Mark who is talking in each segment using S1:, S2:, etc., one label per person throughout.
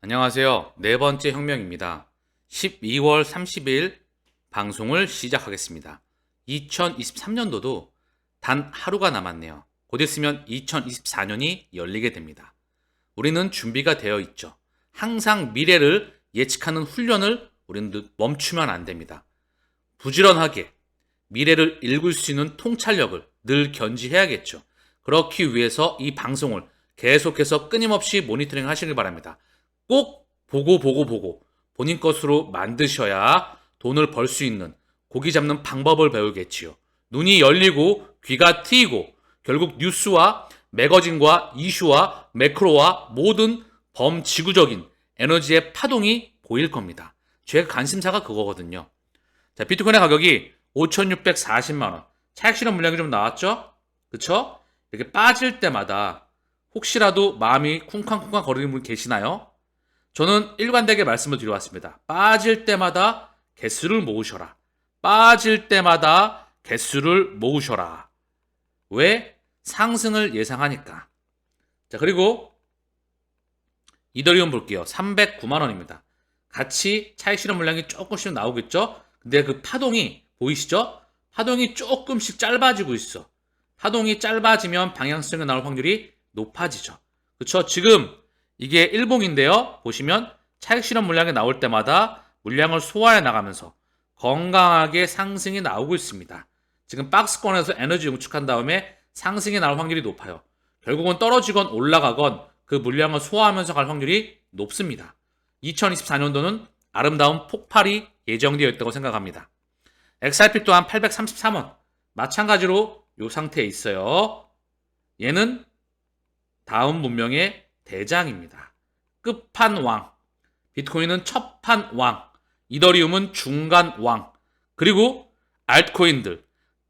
S1: 안녕하세요. 네 번째 혁명입니다. 12월 30일 방송을 시작하겠습니다. 2023년도도 단 하루가 남았네요. 곧 있으면 2024년이 열리게 됩니다. 우리는 준비가 되어 있죠. 항상 미래를 예측하는 훈련을 우리는 멈추면 안 됩니다. 부지런하게 미래를 읽을 수 있는 통찰력을 늘 견지해야겠죠. 그렇기 위해서 이 방송을 계속해서 끊임없이 모니터링 하시길 바랍니다. 꼭 보고 본인 것으로 만드셔야 돈을 벌 수 있는 고기 잡는 방법을 배우겠지요. 눈이 열리고 귀가 트이고 결국 뉴스와 매거진과 이슈와 매크로와 모든 범지구적인 에너지의 파동이 보일 겁니다. 제 관심사가 그거거든요. 자, 비트코인의 가격이 5,640만 원. 차익 실현 물량이 좀 나왔죠? 그쵸? 이렇게 빠질 때마다 혹시라도 마음이 쿵쾅쿵쾅 거리는 분 계시나요? 저는 일관되게 말씀을 드려왔습니다. 빠질 때마다 개수를 모으셔라. 빠질 때마다 개수를 모으셔라. 왜? 상승을 예상하니까. 자, 그리고 이더리움 볼게요. 309만 원입니다. 같이 차익 실현 물량이 조금씩 나오겠죠? 근데 그 파동이 보이시죠? 파동이 조금씩 짧아지고 있어. 파동이 짧아지면 방향성이 나올 확률이 높아지죠. 그렇죠? 지금 이게 일봉인데요. 보시면 차익 실현 물량이 나올 때마다 물량을 소화해 나가면서 건강하게 상승이 나오고 있습니다. 지금 박스권에서 에너지 응축한 다음에 상승이 나올 확률이 높아요. 결국은 떨어지건 올라가건 그 물량을 소화하면서 갈 확률이 높습니다. 2024년도는 아름다운 폭발이 예정되어 있다고 생각합니다. XRP 또한 833원. 마찬가지로 이 상태에 있어요. 얘는 다음 문명의 대장입니다. 끝판왕. 비트코인은 첫판왕. 이더리움은 중간왕. 그리고 알트코인들.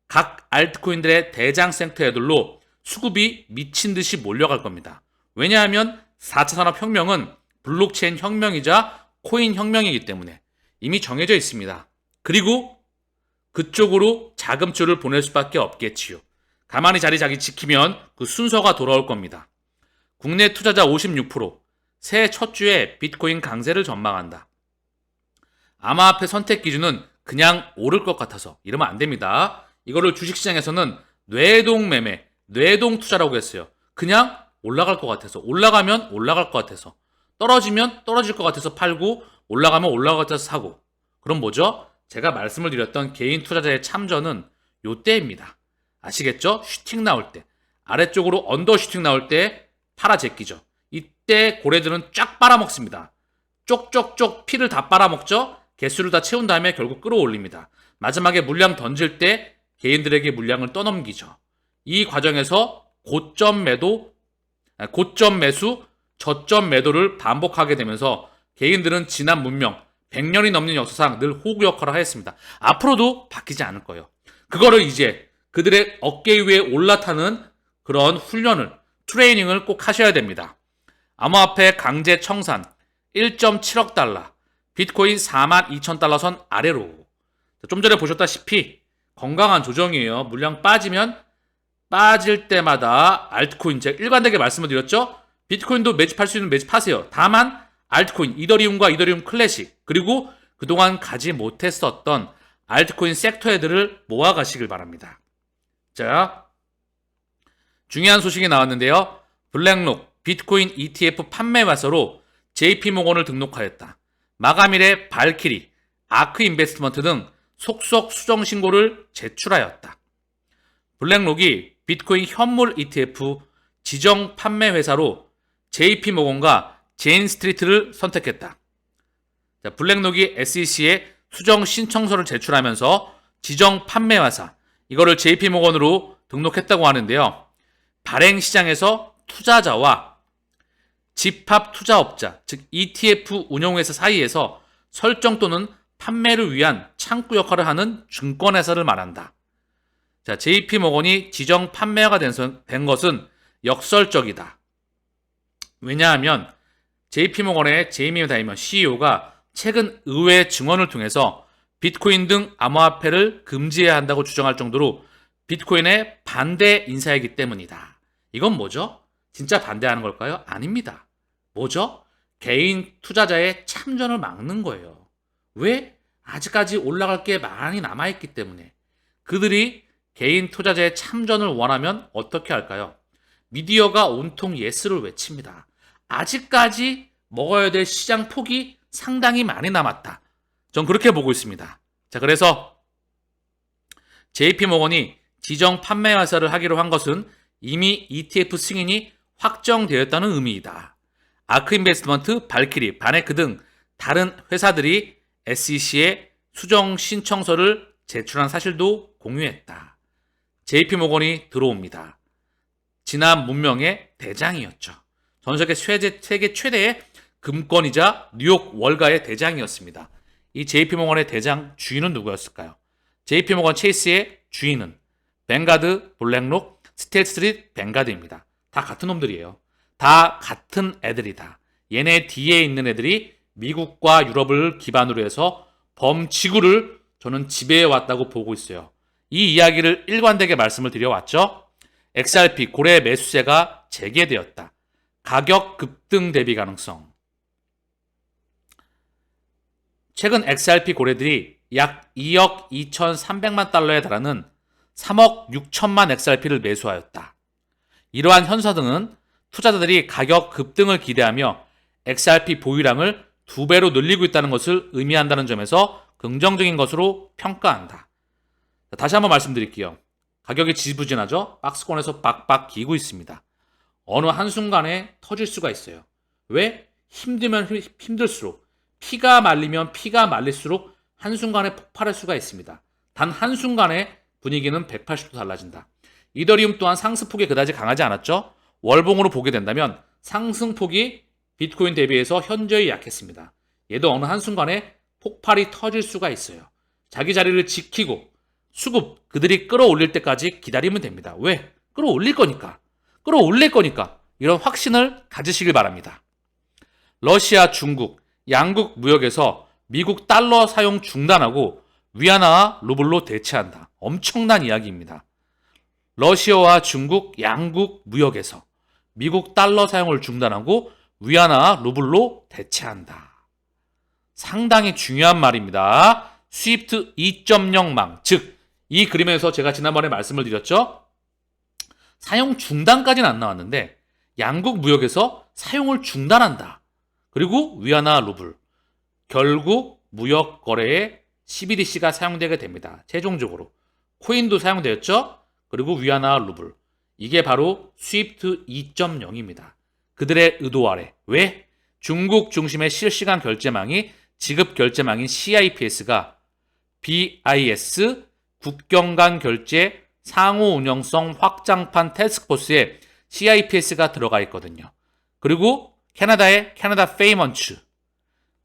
S1: 각 알트코인들의 대장 센터 애들로 수급이 미친 듯이 몰려갈 겁니다. 왜냐하면 4차 산업혁명은 블록체인 혁명이자 코인 혁명이기 때문에 이미 정해져 있습니다. 그리고 그쪽으로 자금줄을 보낼 수밖에 없겠지요. 가만히 자리 지키면 그 순서가 돌아올 겁니다. 국내 투자자 56%, 새해 첫 주에 비트코인 강세를 전망한다. 암호화폐 선택 기준은 그냥 오를 것 같아서 이러면 안 됩니다. 이거를 주식시장에서는 뇌동 매매, 뇌동 투자라고 했어요. 그냥 올라갈 것 같아서, 올라가면 올라갈 것 같아서, 떨어지면 떨어질 것 같아서 팔고, 올라가면 올라갈 것 같아서 사고. 그럼 뭐죠? 제가 말씀을 드렸던 개인 투자자의 참전은 요때입니다. 아시겠죠? 슈팅 나올 때, 아래쪽으로 언더 슈팅 나올 때 팔아 제끼죠. 이때 고래들은 쫙 빨아먹습니다. 쪽쪽쪽 피를 다 빨아먹죠? 개수를 다 채운 다음에 결국 끌어올립니다. 마지막에 물량 던질 때 개인들에게 물량을 떠넘기죠. 이 과정에서 고점 매수, 저점 매도를 반복하게 되면서 개인들은 지난 문명 100년이 넘는 역사상 늘 호구 역할을 하였습니다. 앞으로도 바뀌지 않을 거예요. 그거를 이제 그들의 어깨 위에 올라타는 그런 훈련을, 트레이닝을 꼭 하셔야 됩니다. 암호화폐 강제 청산 1.7억 달러, 비트코인 42,000달러 선 아래로. 좀 전에 보셨다시피 건강한 조정이에요. 물량 빠지면 빠질 때마다 알트코인, 제가 일관되게 말씀을 드렸죠. 비트코인도 매집할 수 있는 매집하세요. 다만 알트코인, 이더리움과 이더리움 클래식, 그리고 그동안 가지 못했었던 알트코인 섹터 애들을 모아가시길 바랍니다. 자, 중요한 소식이 나왔는데요. 블랙록 비트코인 ETF 판매 마서로 JP모건을 등록하였다. 마감일에 발키리, 아크 인베스트먼트 등 속속 수정 신고를 제출하였다. 블랙록이 비트코인 현물 ETF 지정 판매 회사로 JP모건과 제인스트리트를 선택했다. 자, 블랙록이 SEC에 수정 신청서를 제출하면서 지정 판매 회사, 이거를 JP모건으로 등록했다고 하는데요. 발행 시장에서 투자자와 집합 투자업자, 즉 ETF 운용회사 사이에서 설정 또는 판매를 위한 창구 역할을 하는 증권회사를 말한다. 자, JP모건이 지정 판매가 된 것은 역설적이다. 왜냐하면 JP모건의 제이미 다이먼 CEO가 최근 의회 증언을 통해서 비트코인 등 암호화폐를 금지해야 한다고 주장할 정도로 비트코인의 반대 인사이기 때문이다. 이건 뭐죠? 진짜 반대하는 걸까요? 아닙니다. 뭐죠? 개인 투자자의 참전을 막는 거예요. 왜? 아직까지 올라갈 게 많이 남아있기 때문에. 그들이 개인 투자자의 참전을 원하면 어떻게 할까요? 미디어가 온통 예스를 외칩니다. 아직까지 먹어야 될 시장 폭이 상당히 많이 남았다. 전 그렇게 보고 있습니다. 자, 그래서 JP모건이 지정 판매 회사를 하기로 한 것은 이미 ETF 승인이 확정되었다는 의미이다. 아크인베스트먼트, 발키리, 바네크 등 다른 회사들이 SEC에 수정 신청서를 제출한 사실도 공유했다. JP모건이 들어옵니다. 지난 문명의 대장이었죠. 전 세계 최대의 금권이자 뉴욕 월가의 대장이었습니다. 이 JP모건의 대장 주인은 누구였을까요? JP모건 체이스의 주인은 뱅가드, 블랙록, 스테이트스트리트 뱅가드입니다. 다 같은 놈들이에요. 다 같은 애들이다. 얘네 뒤에 있는 애들이 미국과 유럽을 기반으로 해서 범지구를 저는 지배해왔다고 보고 있어요. 이 이야기를 일관되게 말씀을 드려왔죠. XRP 고래 매수세가 재개되었다. 가격 급등 대비 가능성. 최근 XRP 고래들이 약 2억 2,300만 달러에 달하는 3억 6천만 XRP를 매수하였다. 이러한 현상은 투자자들이 가격 급등을 기대하며 XRP 보유량을 2배로 늘리고 있다는 것을 의미한다는 점에서 긍정적인 것으로 평가한다. 다시 한번 말씀드릴게요. 가격이 지지부진하죠? 박스권에서 빡빡 기고 있습니다. 어느 한순간에 터질 수가 있어요. 왜? 힘들면 힘들수록, 피가 말리면 피가 말릴수록 한순간에 폭발할 수가 있습니다. 단 한순간에 분위기는 180도 달라진다. 이더리움 또한 상승폭이 그다지 강하지 않았죠? 월봉으로 보게 된다면 상승폭이 비트코인 대비해서 현저히 약했습니다. 얘도 어느 한순간에 폭발이 터질 수가 있어요. 자기 자리를 지키고 수급 그들이 끌어올릴 때까지 기다리면 됩니다. 왜? 끌어올릴 거니까. 끌어올릴 거니까. 이런 확신을 가지시길 바랍니다. 러시아, 중국, 양국 무역에서 미국 달러 사용 중단하고 위안화, 루블로 대체한다. 엄청난 이야기입니다. 러시아와 중국, 양국 무역에서 미국 달러 사용을 중단하고 위안화, 루블로 대체한다. 상당히 중요한 말입니다. 스위프트 2.0망, 즉 이 그림에서 제가 지난번에 말씀을 드렸죠. 사용 중단까지는 안 나왔는데 양국 무역에서 사용을 중단한다. 그리고 위안화, 루블. 결국 무역 거래에 CBDC가 사용되게 됩니다. 최종적으로. 코인도 사용되었죠. 그리고 위안화, 루블. 이게 바로 스위프트 2.0입니다. 그들의 의도 아래. 왜? 중국 중심의 실시간 결제망이 지급 결제망인 CIPS가 BIS 국경 간 결제 상호 운영성 확장판 태스크포스에 CIPS가 들어가 있거든요. 그리고 캐나다의 캐나다 페이먼츠,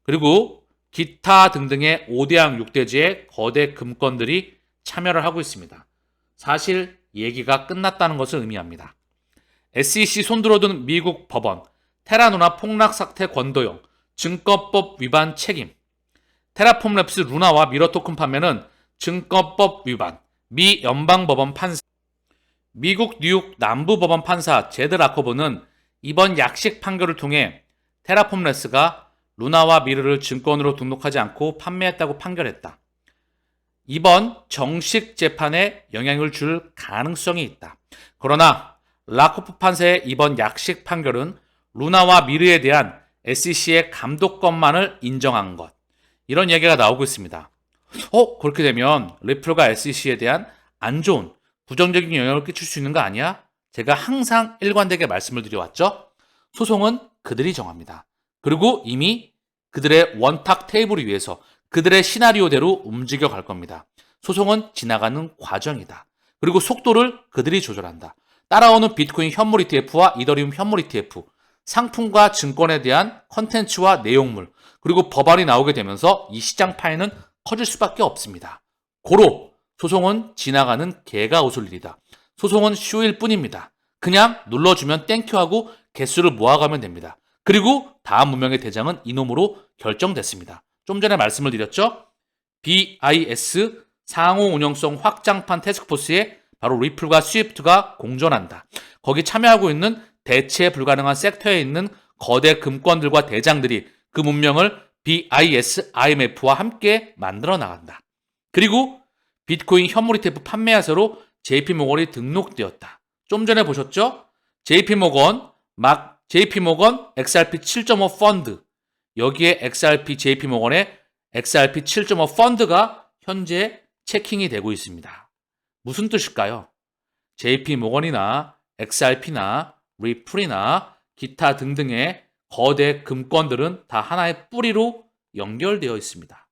S1: 그리고 기타 등등의 5대양 6대지의 거대 금권들이 참여를 하고 있습니다. 사실 얘기가 끝났다는 것을 의미합니다. SEC 손들어둔 미국 법원, 테라누나 폭락 사태 권도용, 증권법 위반 책임. 테라폼랩스 루나와 미러 토큰 판매는 증권법 위반. 미 연방법원 판사, 미국 뉴욕 남부법원 판사 제드 라커브는 이번 약식 판결을 통해 테라폼랩스가 루나와 미르를 증권으로 등록하지 않고 판매했다고 판결했다. 이번 정식 재판에 영향을 줄 가능성이 있다. 그러나 라커프 판사의 이번 약식 판결은 루나와 미르에 대한 SEC의 감독권만을 인정한 것. 이런 얘기가 나오고 있습니다. 그렇게 되면 리플가 SEC에 대한 안 좋은 부정적인 영향을 끼칠 수 있는 거 아니야? 제가 항상 일관되게 말씀을 드려왔죠. 소송은 그들이 정합니다. 그리고 이미 그들의 원탁 테이블 위에서 그들의 시나리오대로 움직여 갈 겁니다. 소송은 지나가는 과정이다. 그리고 속도를 그들이 조절한다. 따라오는 비트코인 현물 ETF와 이더리움 현물 ETF, 상품과 증권에 대한 컨텐츠와 내용물, 그리고 법안이 나오게 되면서 이 시장 파이는 커질 수밖에 없습니다. 고로 소송은 지나가는 개가 웃을 일이다. 소송은 쇼일 뿐입니다. 그냥 눌러주면 땡큐하고 개수를 모아가면 됩니다. 그리고 다음 문명의 대장은 이놈으로 결정됐습니다. 좀 전에 말씀을 드렸죠. BIS 상호 운영성 확장판 태스크포스에 바로 리플과 스위프트가 공존한다. 거기 참여하고 있는 대체 불가능한 섹터에 있는 거대 금권들과 대장들이 그 문명을 BIS IMF와 함께 만들어 나간다. 그리고 비트코인 현물 ETF 판매사로 JP모건이 등록되었다. 좀 전에 보셨죠? JP모건 XRP 7.5 펀드, 여기에 XRP JP모건의 XRP 7.5 펀드가 현재 체킹이 되고 있습니다. 무슨 뜻일까요? JP모건이나 XRP나 리플이나 기타 등등의 거대 금권들은 다 하나의 뿌리로 연결되어 있습니다.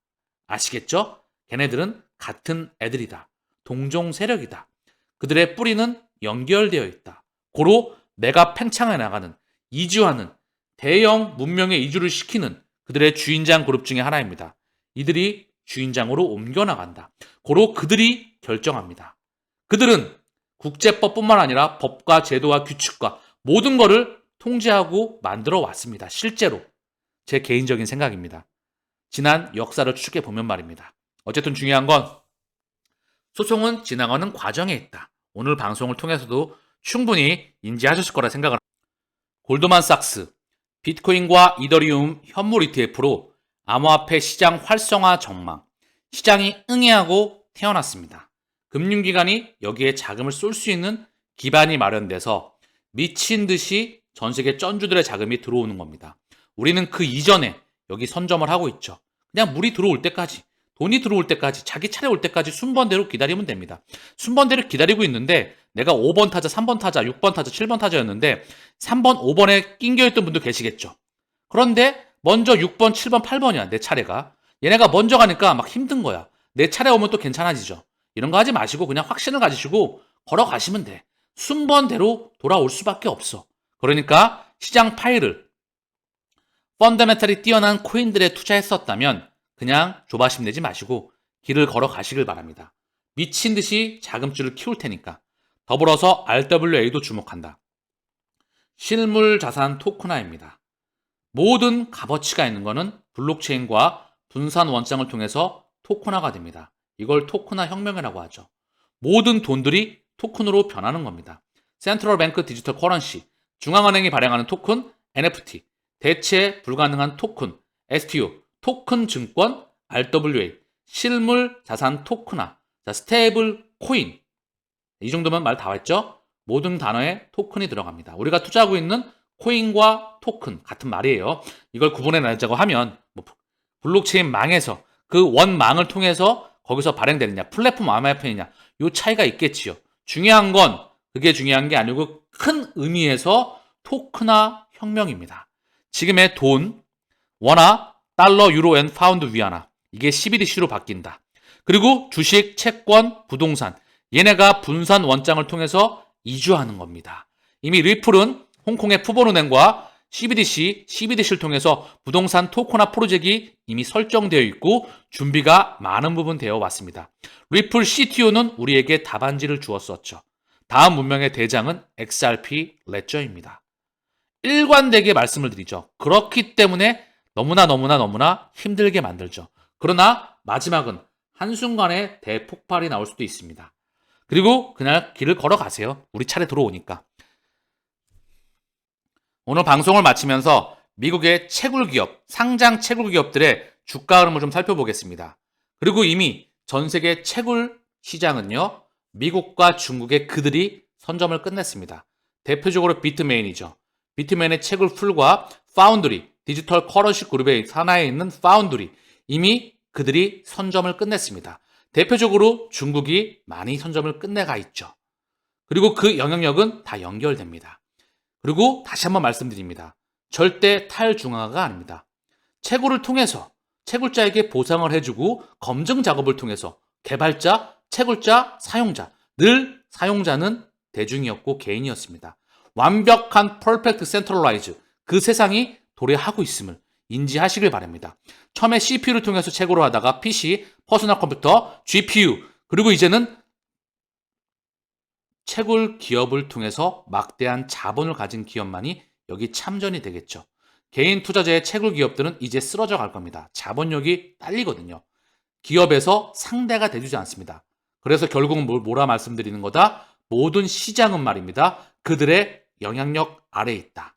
S1: 아시겠죠? 걔네들은 같은 애들이다. 동종 세력이다. 그들의 뿌리는 연결되어 있다. 고로 내가 팽창해 나가는, 이주하는, 대형 문명의 이주를 시키는 그들의 주인장 그룹 중에 하나입니다. 이들이 주인장으로 옮겨나간다. 고로 그들이 결정합니다. 그들은 국제법뿐만 아니라 법과 제도와 규칙과 모든 것을 통제하고 만들어 왔습니다. 실제로. 제 개인적인 생각입니다. 지난 역사를 추측해 보면 말입니다. 어쨌든 중요한 건 소송은 지나가는 과정에 있다. 오늘 방송을 통해서도 충분히 인지하셨을 거라 생각을 합니다. 골드만삭스, 비트코인과 이더리움 현물 ETF로 암호화폐 시장 활성화 전망, 시장이 응애하고 태어났습니다. 금융기관이 여기에 자금을 쏠 수 있는 기반이 마련돼서 미친 듯이 전 세계 쩐주들의 자금이 들어오는 겁니다. 우리는 그 이전에 여기 선점을 하고 있죠. 그냥 물이 들어올 때까지, 돈이 들어올 때까지, 자기 차례 올 때까지 순번대로 기다리면 됩니다. 순번대로 기다리고 있는데 내가 5번 타자, 3번 타자, 6번 타자, 7번 타자였는데 3번, 5번에 낑겨있던 분도 계시겠죠. 그런데 먼저 6번, 7번, 8번이야, 내 차례가. 얘네가 먼저 가니까 막 힘든 거야. 내 차례 오면 또 괜찮아지죠. 이런 거 하지 마시고 그냥 확신을 가지시고 걸어가시면 돼. 순번대로 돌아올 수밖에 없어. 그러니까 시장 파일을 펀더멘탈이 뛰어난 코인들에 투자했었다면 그냥 조바심 내지 마시고 길을 걸어가시길 바랍니다. 미친 듯이 자금줄을 키울 테니까. 더불어서 RWA도 주목한다. 실물 자산 토큰화입니다. 모든 값어치가 있는 것은 블록체인과 분산 원장을 통해서 토큰화가 됩니다. 이걸 토큰화 혁명이라고 하죠. 모든 돈들이 토큰으로 변하는 겁니다. 센트럴 뱅크 디지털 커런시, 중앙은행이 발행하는 토큰, NFT, 대체 불가능한 토큰, STO, 토큰 증권, RWA, 실물 자산 토큰화, 자, 스테이블 코인. 이 정도면 말 다 했죠? 모든 단어에 토큰이 들어갑니다. 우리가 투자하고 있는 코인과 토큰 같은 말이에요. 이걸 구분해 내자고 하면 블록체인 망에서 그 원망을 통해서 거기서 발행되느냐, 플랫폼 암호화폐느냐, 요 차이가 있겠지요. 중요한 건 그게 중요한 게 아니고 큰 의미에서 토큰화 혁명입니다. 지금의 돈, 원화, 달러, 유로, 엔, 파운드, 위안화, 이게 CBDC로 바뀐다. 그리고 주식, 채권, 부동산, 얘네가 분산 원장을 통해서 이주하는 겁니다. 이미 리플은 홍콩의 푸본은행과 CBDC를 통해서 부동산 토큰화 프로젝트가 이미 설정되어 있고 준비가 많은 부분 되어 왔습니다. 리플 CTO는 우리에게 답안지를 주었었죠. 다음 문명의 대장은 XRP 레저입니다. 일관되게 말씀을 드리죠. 그렇기 때문에 너무나 힘들게 만들죠. 그러나 마지막은 한순간에 대폭발이 나올 수도 있습니다. 그리고 그냥 길을 걸어가세요. 우리 차례 들어오니까. 오늘 방송을 마치면서 미국의 채굴기업, 상장 채굴기업들의 주가 흐름을 좀 살펴보겠습니다. 그리고 이미 전 세계 채굴 시장은요, 미국과 중국의 그들이 선점을 끝냈습니다. 대표적으로 비트메인이죠. 비트메인의 채굴풀과 파운드리, 디지털 커런시 그룹의 산하에 있는 파운드리, 이미 그들이 선점을 끝냈습니다. 대표적으로 중국이 많이 선점을 끝내가 있죠. 그리고 그 영향력은 다 연결됩니다. 그리고 다시 한번 말씀드립니다. 절대 탈중앙화가 아닙니다. 채굴을 통해서 채굴자에게 보상을 해주고 검증 작업을 통해서 개발자, 채굴자, 사용자, 늘 사용자는 대중이었고 개인이었습니다. 완벽한 퍼펙트 센트럴라이즈, 그 세상이 도래하고 있음을 인지하시길 바랍니다. 처음에 CPU를 통해서 채굴을 하다가 PC, 퍼스널 컴퓨터, GPU, 그리고 이제는 채굴 기업을 통해서 막대한 자본을 가진 기업만이 여기 참전이 되겠죠. 개인 투자자의 채굴 기업들은 이제 쓰러져 갈 겁니다. 자본력이 딸리거든요. 기업에서 상대가 돼주지 않습니다. 그래서 결국은 뭐라 말씀드리는 거다? 모든 시장은 말입니다. 그들의 영향력 아래에 있다.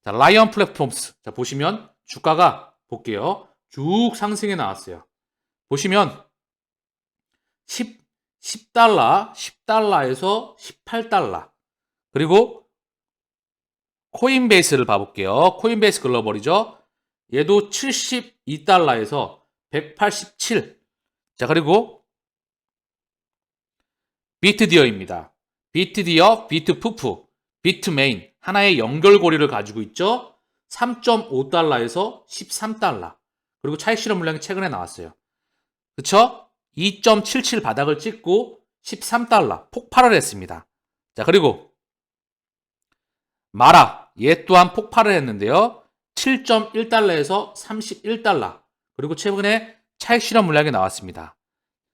S1: 자, 라이언 플랫폼스. 자, 보시면 주가가 볼게요. 쭉 상승해 나왔어요. 보시면 10달러, 10달러에서 18달러. 그리고 코인베이스를 봐볼게요. 코인베이스 글로벌이죠. 얘도 72달러에서 187. 자, 그리고 비트디어입니다. 비트디어, 비트푸프, 비트메인 하나의 연결고리를 가지고 있죠. 3.5달러에서 13달러. 그리고 차익 실현 물량이 최근에 나왔어요. 그쵸? 2.77 바닥을 찍고 13달러 폭발을 했습니다. 자, 그리고 마라 얘 또한 폭발을 했는데요. 7.1달러에서 31달러. 그리고 최근에 차익 실현 물량이 나왔습니다.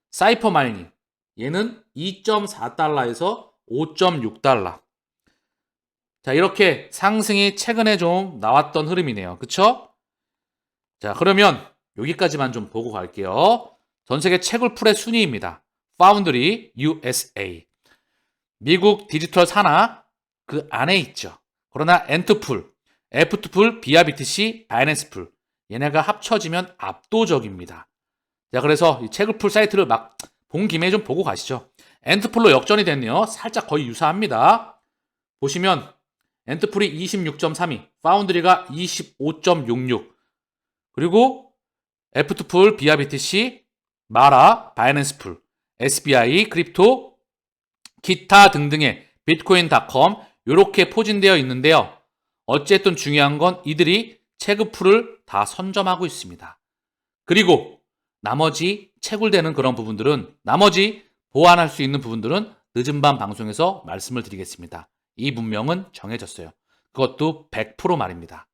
S1: 사이퍼 마이닝 얘는 2.4달러에서 5.6달러. 자, 이렇게 상승이 최근에 좀 나왔던 흐름이네요. 그쵸? 자, 그러면 여기까지만 좀 보고 갈게요. 전 세계 채굴풀의 순위입니다. 파운드리 USA. 미국 디지털 산하 그 안에 있죠. 그러나 엔트풀, F2풀, 비아비트C, 바이낸스풀 얘네가 합쳐지면 압도적입니다. 자, 그래서 이 채굴풀 사이트를 막 본 김에 좀 보고 가시죠. 엔트풀로 역전이 됐네요. 살짝 거의 유사합니다. 보시면 엔트풀이 26.32, 파운드리가 25.66, 그리고 F2풀, 비아비트C, 마라, 바이낸스풀, SBI, 크립토, 기타 등등의 비트코인닷컴 이렇게 포진되어 있는데요. 어쨌든 중요한 건 이들이 채굴풀을 다 선점하고 있습니다. 그리고 나머지 채굴되는 그런 부분들은 나머지 보완할 수 있는 부분들은 늦은 밤 방송에서 말씀을 드리겠습니다. 이 문명은 정해졌어요. 그것도 100% 말입니다.